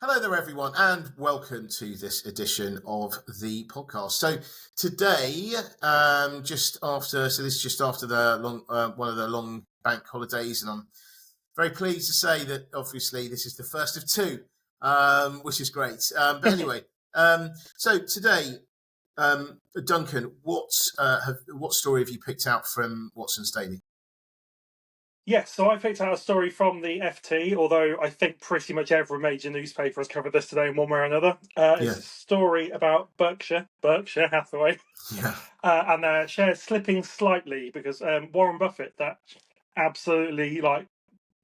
Hello there, everyone, and welcome to this edition of the podcast. So today, just after the long one of the long bank holidays, and I'm very pleased to say that obviously this is the first of two, which is great. But anyway, so today, Duncan, what story have you picked out from Watson's Daily? Yes, so I picked out a story from the FT, although I think pretty much every major newspaper has covered this today in one way or another. It's a story about Berkshire Hathaway, Yeah. and their shares slipping slightly because Warren Buffett, that absolutely I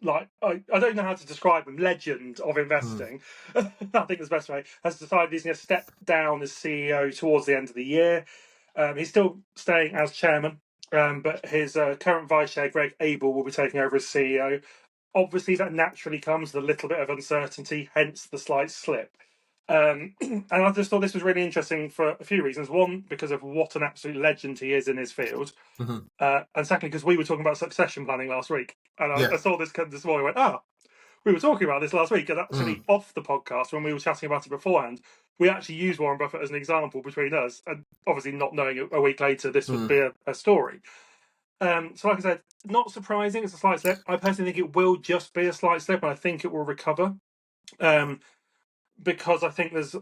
don't know how to describe him, legend of investing, I think is the best way, has decided he's going to step down as CEO towards the end of the year. He's still staying as chairman. But his current vice chair, Greg Abel, will be taking over as CEO. Obviously, that naturally comes with a little bit of uncertainty, hence the slight slip. And I just thought this was really interesting for a few reasons. One, because of what an absolute legend he is in his field. Mm-hmm. And secondly, because we were talking about succession planning last week. And I saw this come this morning and went, we were talking about this last week. And actually, off the podcast, when we were chatting about it beforehand, we actually used Warren Buffett as an example between us, and obviously not knowing a week later this would be a story. So like I said, not surprising, it's a slight slip. I personally think it will just be a slight slip, and I think it will recover. Because I think there's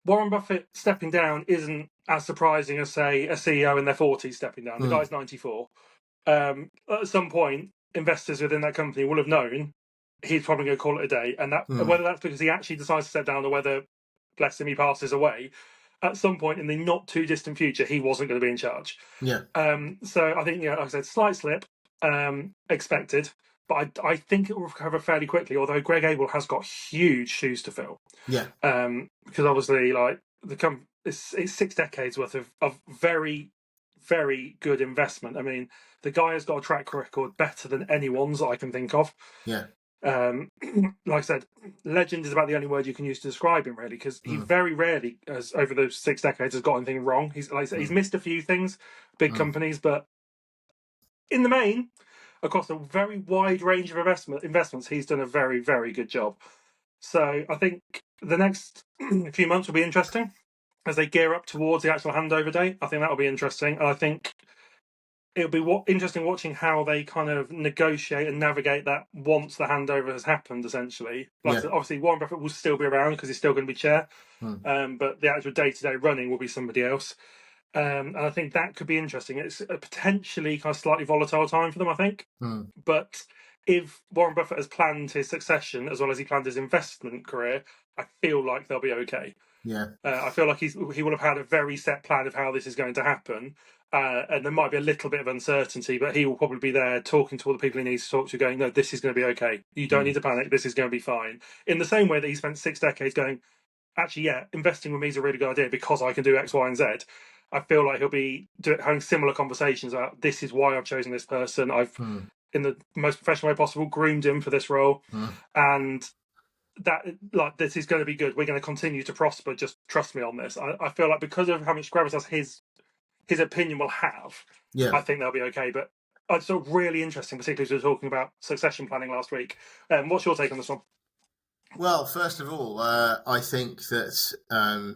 Warren Buffett stepping down isn't as surprising as, say, a CEO in their 40s stepping down. The guy's 94. At some point, investors within that company will have known he's probably going to call it a day, and that whether that's because he actually decides to step down or whether, bless him, he passes away, at some point in the not too distant future, he wasn't going to be in charge. Yeah. So I think, like I said, slight slip, expected, but I think it will recover fairly quickly. Although Greg Abel has got huge shoes to fill. Yeah. Because obviously, like it's 6 decades worth of very, very good investment. I mean, the guy has got a track record better than anyone's that I can think of. Yeah. Like I said, legend is about the only word you can use to describe him, really, because he very rarely, as over those 6 decades, has got anything wrong. He's like I said, he's missed a few things, big companies, but in the main, across a very wide range of investments, he's done a very, very good job. So I think the next few months will be interesting as they gear up towards the actual handover date. I think that will be interesting, and I think it'll be interesting watching how they kind of negotiate and navigate that once the handover has happened, essentially. Obviously, Warren Buffett will still be around because he's still going to be chair, but the actual day-to-day running will be somebody else. And I think that could be interesting. It's a potentially kind of slightly volatile time for them, I think. But if Warren Buffett has planned his succession as well as he planned his investment career, I feel like they'll be okay. Yeah. I feel like he will have had a very set plan of how this is going to happen. And there might be a little bit of uncertainty, but he will probably be there talking to all the people he needs to talk to, going, no, this is going to be okay. You don't need to panic. This is going to be fine. In the same way that he spent 6 decades going, actually, yeah, investing with me is a really good idea because I can do X, Y, and Z. I feel like he'll be having similar conversations about this is why I've chosen this person. I've, in the most professional way possible, groomed him for this role. And that, like, this is going to be good. We're going to continue to prosper. Just trust me on this. I feel like because of how much gravitas his opinion will have, I think they'll be okay. But it's still really interesting, particularly as we were talking about succession planning last week. What's your take on this one? Well, first of all, I think that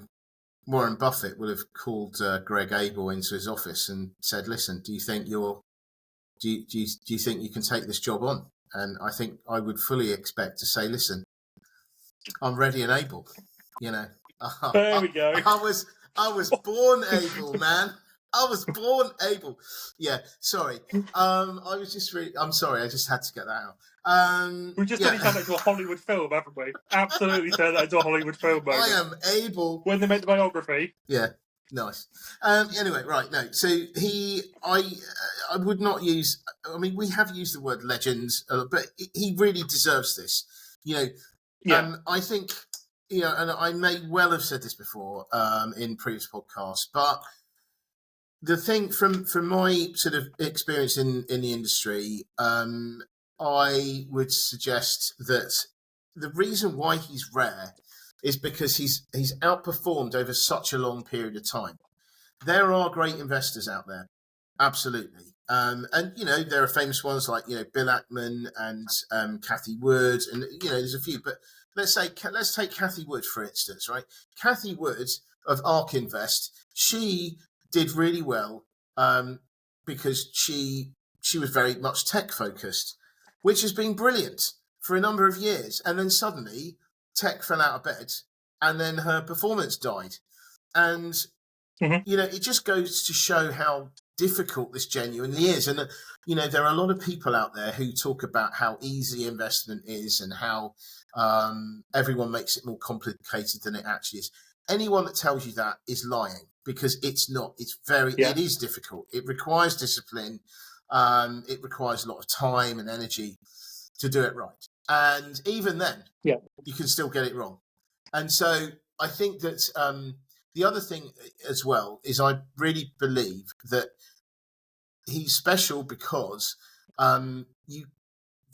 Warren Buffett would have called Greg Abel into his office and said, "Listen, do you think you can take this job on?" And I think I would fully expect to say, "Listen, I'm ready and able." You know, there we go. I was born able, man. I was born able. Yeah, sorry. I was just really. I'm sorry. I just had to get that out. We just turned that into a Hollywood film, haven't we? Absolutely turned that into a Hollywood film moment. I am able. When they made the biography. Yeah, nice. Anyway, right, no. So I would not use. I mean, we have used the word legends, but he really deserves this. You know, I think, and I may well have said this before in previous podcasts, but the thing from my sort of experience in the industry, I would suggest that the reason why he's rare is because he's outperformed over such a long period of time. There are great investors out there, absolutely, and there are famous ones like Bill Ackman and Cathie Wood, and there's a few, but let's take Kathy Wood, for instance, right? Kathy Wood of ARK Invest, she did really well because she was very much tech focused, which has been brilliant for a number of years. And then suddenly tech fell out of bed and then her performance died. And, it just goes to show how difficult this genuinely is. And, there are a lot of people out there who talk about how easy investment is and how everyone makes it more complicated than it actually is. Anyone that tells you that is lying, because it's not. It's it is difficult. It requires discipline. It requires a lot of time and energy to do it right. And even then, you can still get it wrong. And so I think that the other thing as well is I really believe that he's special because you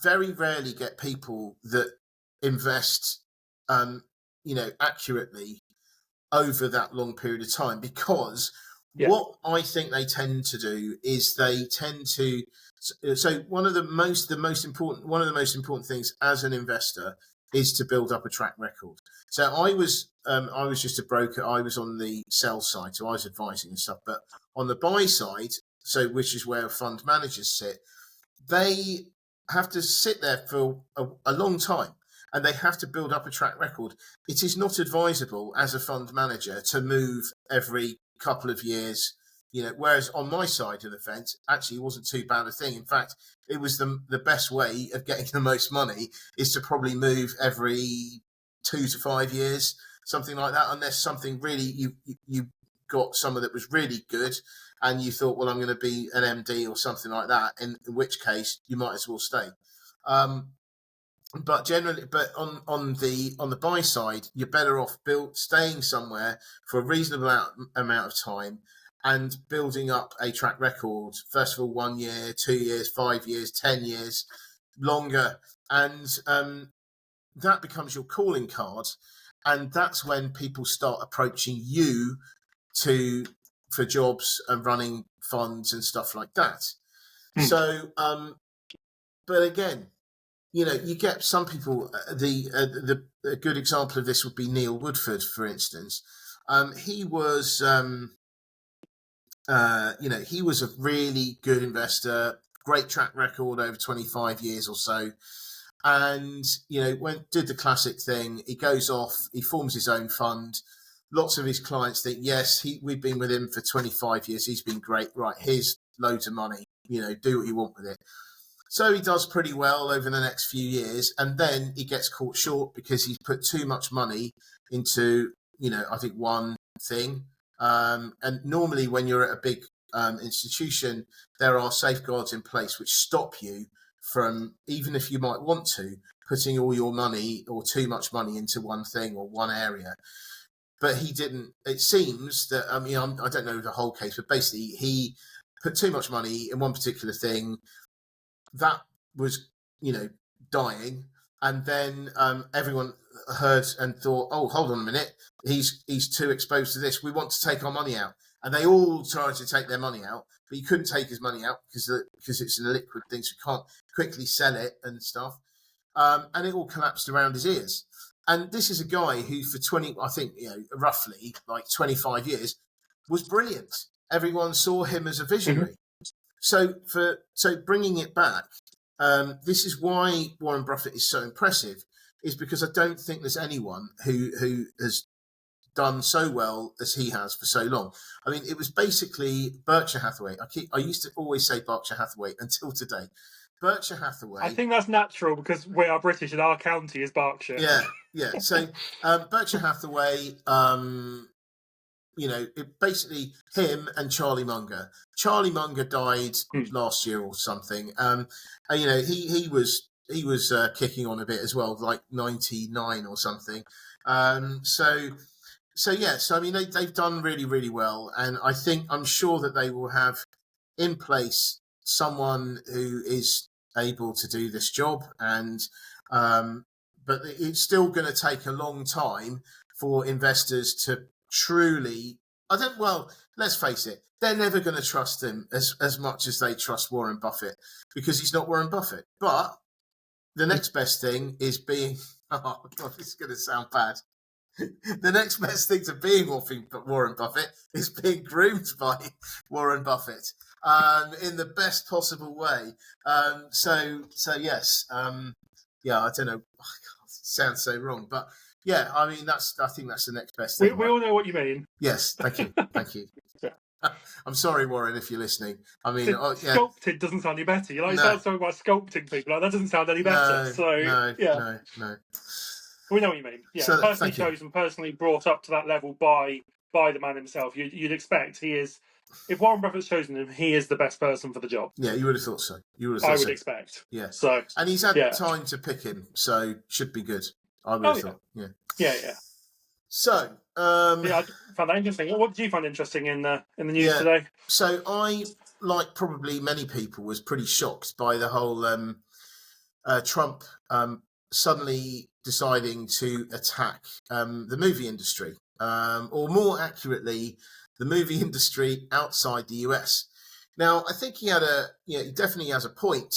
very rarely get people that invest, accurately over that long period of time, because what I think they tend to do is they tend to. So one of the most important things as an investor is to build up a track record. So I was just a broker. I was on the sell side, so I was advising and stuff. But on the buy side, so which is where fund managers sit, they have to sit there for a long time, and they have to build up a track record. It is not advisable as a fund manager to move every couple of years, whereas on my side of the fence, actually it wasn't too bad a thing. In fact, it was the best way of getting the most money is to probably move every 2 to 5 years, something like that, unless something really, you got someone that was really good and you thought, well, I'm going to be an MD or something like that, in which case you might as well stay. But generally, on the buy side, you're better off staying somewhere for a reasonable amount of time and building up a track record. First of all, 1 year, 2 years, 5 years, 10 years, longer, and that becomes your calling card. And that's when people start approaching you for jobs and running funds and stuff like that. So, but again, you get some people. A good example of this would be Neil Woodford, for instance. He was, he was a really good investor, great track record over 25 years or so. And, did the classic thing. He goes off, he forms his own fund. Lots of his clients think, yes, we've been with him for 25 years. He's been great. Right, here's loads of money. Do what you want with it. So he does pretty well over the next few years, and then he gets caught short because he's put too much money into, I think one thing. And normally when you're at a big institution, there are safeguards in place which stop you from, even if you might want to, putting all your money or too much money into one thing or one area. But he didn't. It seems that, I don't know the whole case, but basically he put too much money in one particular thing. That was, dying. And then everyone heard and thought, oh, hold on a minute. He's too exposed to this. We want to take our money out. And they all tried to take their money out, but you couldn't take his money out because it's an illiquid thing, so you can't quickly sell it and stuff. And it all collapsed around his ears. And this is a guy who for roughly like 25 years was brilliant. Everyone saw him as a visionary. So bringing it back, this is why Warren Buffett is so impressive, is because I don't think there's anyone who has done so well as he has for so long. I mean, it was basically Berkshire Hathaway. I used to always say Berkshire Hathaway until today. Berkshire Hathaway. I think that's natural because we are British and our county is Berkshire. Yeah. So Berkshire Hathaway, basically him and Charlie Munger. Charlie Munger died last year or something. He was kicking on a bit as well, like 99 or something. So I mean, they've done really, really well, and I'm sure that they will have in place someone who is able to do this job, and but it's still going to take a long time for investors to truly. Let's face it, they're never going to trust him as much as they trust Warren Buffett, because he's not Warren Buffett. But the next best thing is being Oh God, this is going to sound bad. The next best thing to being Warren Buffett is being groomed by Warren Buffett in the best possible way. So yes, yeah. I don't know. Oh, God, it sounds so wrong, but yeah. I mean, I think that's the next best thing. We all know what you mean. Yes, thank you. Yeah. I'm sorry, Warren, if you're listening. I mean, yeah. Sculpted doesn't sound any better. You start talking about sculpting people. That doesn't sound any better. No. We know what you mean. Yeah, So, personally chosen, personally brought up to that level by the man himself. You'd expect he is. If Warren Buffett's chosen him, he is the best person for the job. Yeah, you would have thought so. I would expect. Yeah. So, and he's had time to pick him, so should be good. I would have thought. Yeah. So, I found that interesting. What did you find interesting in the news today? So I, like probably many people, was pretty shocked by the whole Trump suddenly deciding to attack the movie industry, or more accurately, the movie industry outside the US. Now, I think he definitely has a point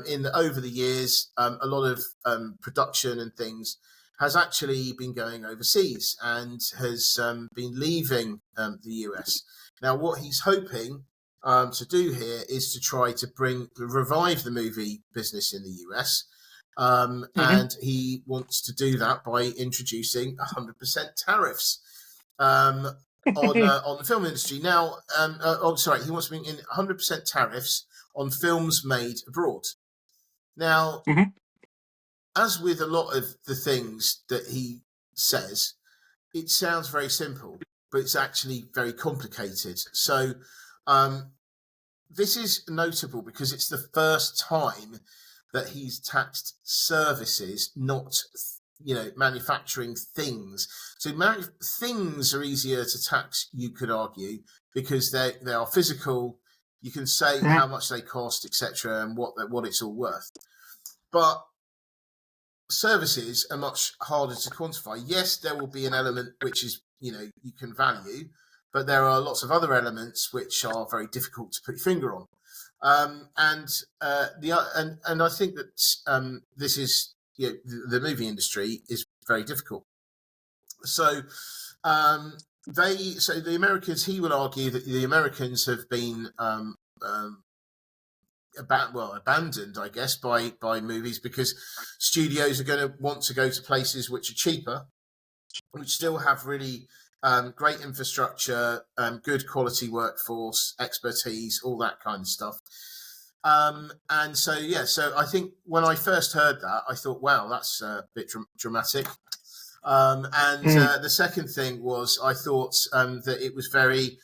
in that over the years, a lot of production and things has actually been going overseas and has been leaving the US. Now, what he's hoping to do here is to try to revive the movie business in the US. And he wants to do that by introducing 100% tariffs on the film industry. Now, he wants to bring in 100% tariffs on films made abroad. Now, as with a lot of the things that he says, it sounds very simple, but it's actually very complicated. So this is notable because it's the first time that he's taxed services, not manufacturing things. So things are easier to tax, you could argue, because they are physical. You can say how much they cost, etc., and what it's all worth. But services are much harder to quantify. Yes, there will be an element which is you can value, but there are lots of other elements which are very difficult to put your finger on. And I think that this is the movie industry is very difficult. So the Americans, he will argue that the Americans have been abandoned, I guess, by movies, because studios are going to want to go to places which are cheaper, which still have really great infrastructure, good quality workforce, expertise, all that kind of stuff. And so I think when I first heard that, I thought, wow, that's a bit dramatic. The second thing was, I thought that it was very,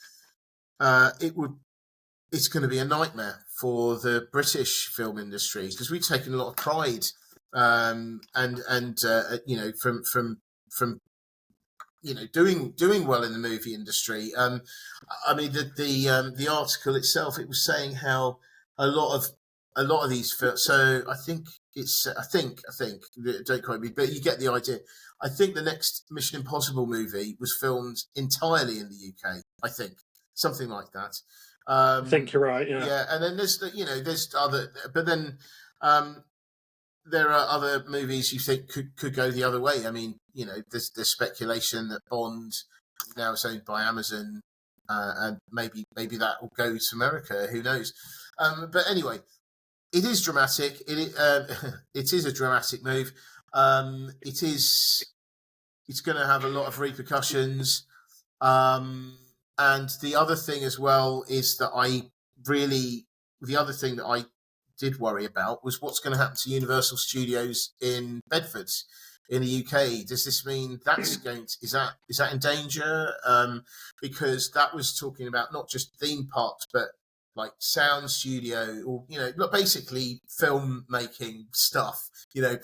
it's going to be a nightmare for the British film industry, because we've taken a lot of pride, from doing well in the movie industry. I mean, the article itself, it was saying how a lot of these films. So I think don't quote me, but you get the idea. I think the next Mission Impossible movie was filmed entirely in the UK. I think something like that. I think you're right. Yeah, and then there's other, but then there are other movies you think could go the other way. I mean, there's speculation that Bond now is owned by Amazon, and maybe that will go to America. Who knows? But anyway, it is dramatic. It is a dramatic move. It's going to have a lot of repercussions. And the other thing as well is that the other thing that I did worry about was what's going to happen to Universal Studios in Bedford in the UK. Does this mean is that in danger? Because that was talking about not just theme parks, but like sound studio, or basically film making stuff,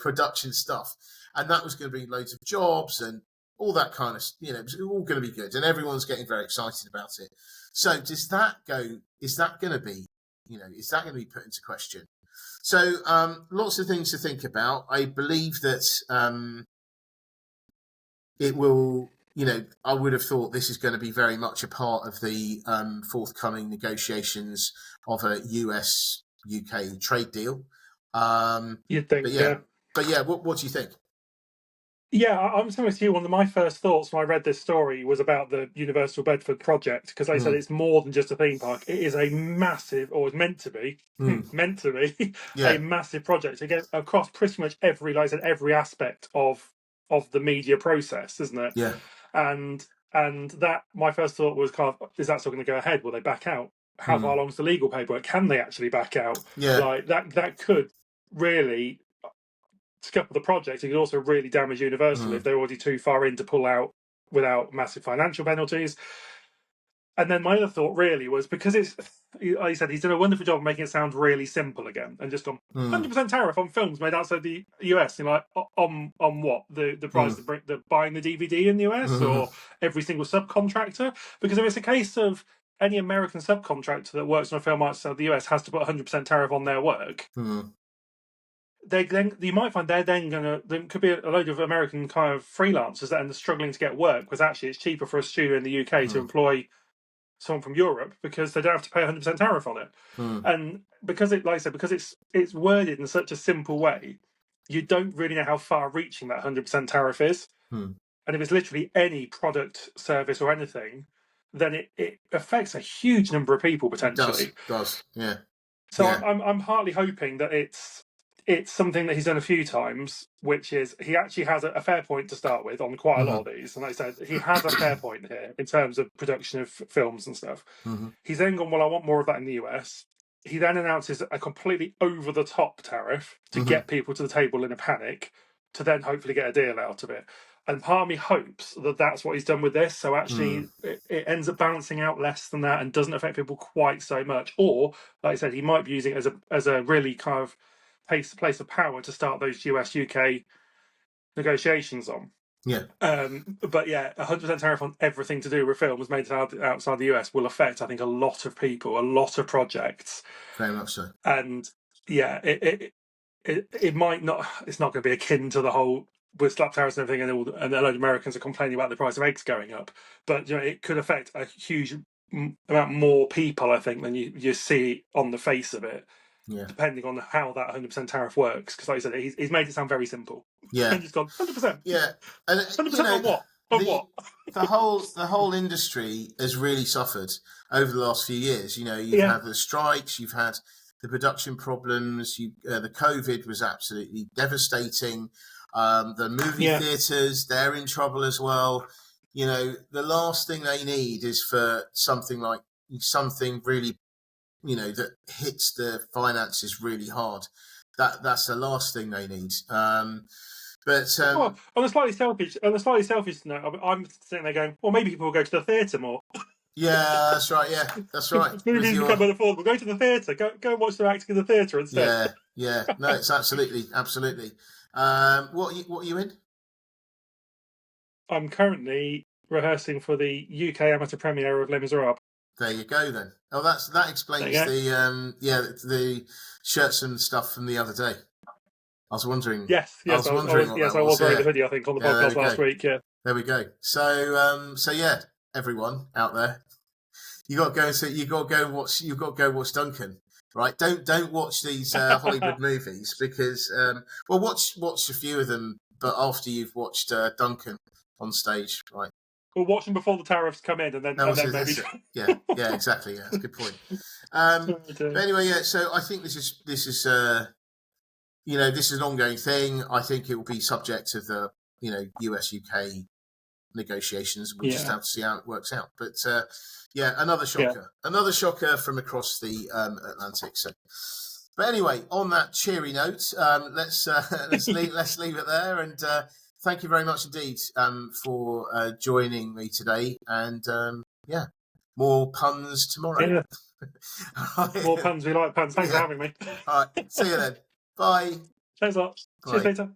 production stuff, and that was going to bring loads of jobs and all that kind of, it was all going to be good, and everyone's getting very excited about it. So is that going to be put into question? So lots of things to think about. I believe that it will, I would have thought this is going to be very much a part of the forthcoming negotiations of a US-UK trade deal. You'd think, But yeah, what do you think? Yeah, I'm similar to you. One of my first thoughts when I read this story was about the Universal Bedford project, because they said it's more than just a theme park. It is a massive, or it's meant to be, meant to be a Yeah. massive project again across pretty much every, like I said, every aspect of the media process, isn't it? Yeah. And that my first thought was kind of, is that still going to go ahead? Will they back out? How far along is the legal paperwork? Can they actually back out? Yeah. Like that could really scupper the project. It could also really damage Universal if they're already too far in to pull out without massive financial penalties. And then my other thought really was, because it's, like you said, he's done a wonderful job of making it sound really simple again, and just gone 100% tariff on films made outside the US. You're like, on what? The price of buying the DVD in the US, or every single subcontractor? Because if it's a case of any American subcontractor that works on a film outside the US has to put 100% tariff on their work, then you might find there could be a load of American kind of freelancers that are struggling to get work, because actually it's cheaper for a studio in the UK to employ someone from Europe because they don't have to pay 100% tariff on it. And because it, like I said, because it's worded in such a simple way, you don't really know how far reaching that 100% tariff is. And if it's literally any product, service, or anything, then it affects a huge number of people potentially. It does. Yeah. So yeah. I'm partly hoping that it's something that he's done a few times, which is he actually has a fair point to start with on quite a lot of these. And like I said, he has a fair point here in terms of production of films and stuff. He's then gone, well, I want more of that in the US. He then announces a completely over-the-top tariff to get people to the table in a panic, to then hopefully get a deal out of it. And part of me hopes that that's what he's done with this. So actually, it ends up balancing out less than that and doesn't affect people quite so much. Or, like I said, he might be using it as a really kind of place of power to start those US-UK negotiations on. Yeah. But yeah, 100% tariff on everything to do with films made outside the US will affect, I think, a lot of people, a lot of projects. Very much so. And yeah, it might not. It's not going to be akin to the whole with slap tariffs and everything, and a load of Americans are complaining about the price of eggs going up. But it could affect a huge amount more people, I think, than you see on the face of it. Yeah. Depending on how that 100% tariff works, because like I said, he's made it sound very simple. Yeah. And just gone 100%. Yeah. And 100% on what? What? the whole industry has really suffered over the last few years. You've had the strikes, you've had the production problems. The COVID was absolutely devastating. The movie theatres, they're in trouble as well. The last thing they need is for something really, that hits the finances really hard. That's the last thing they need. But on a slightly selfish note, I'm sitting there going, well, maybe people will go to the theatre more. Yeah, that's right. Yeah, that's right. Movies become unaffordable. Go to the theatre. Go watch them acting in the theatre instead. Yeah. No, it's absolutely. What are you in? I'm currently rehearsing for the UK amateur premiere of Les Miserables. There you go, then. Oh, that explains the shirts and stuff from the other day. I was wondering. Yes, I was wearing the hoodie, I think, on the podcast last week. Yeah. There we go. So yeah, everyone out there, you got to go and see. You got to go watch Duncan. Right? Don't watch these Hollywood movies, because watch a few of them, but after you've watched Duncan on stage, right? We'll watch them before the tariffs come in, and then maybe. Yeah, exactly. Yeah, that's a good point. But anyway, yeah. So I think this is this is an ongoing thing. I think it will be subject to the US UK negotiations. We'll just have to see how it works out. But another shocker from across the Atlantic. So, but anyway, on that cheery note, let's leave it there. And thank you very much indeed for joining me today. And more puns tomorrow. Yeah. More puns. We like puns. Thanks for having me. All right. See you then. Bye. Thanks a lot. See you later.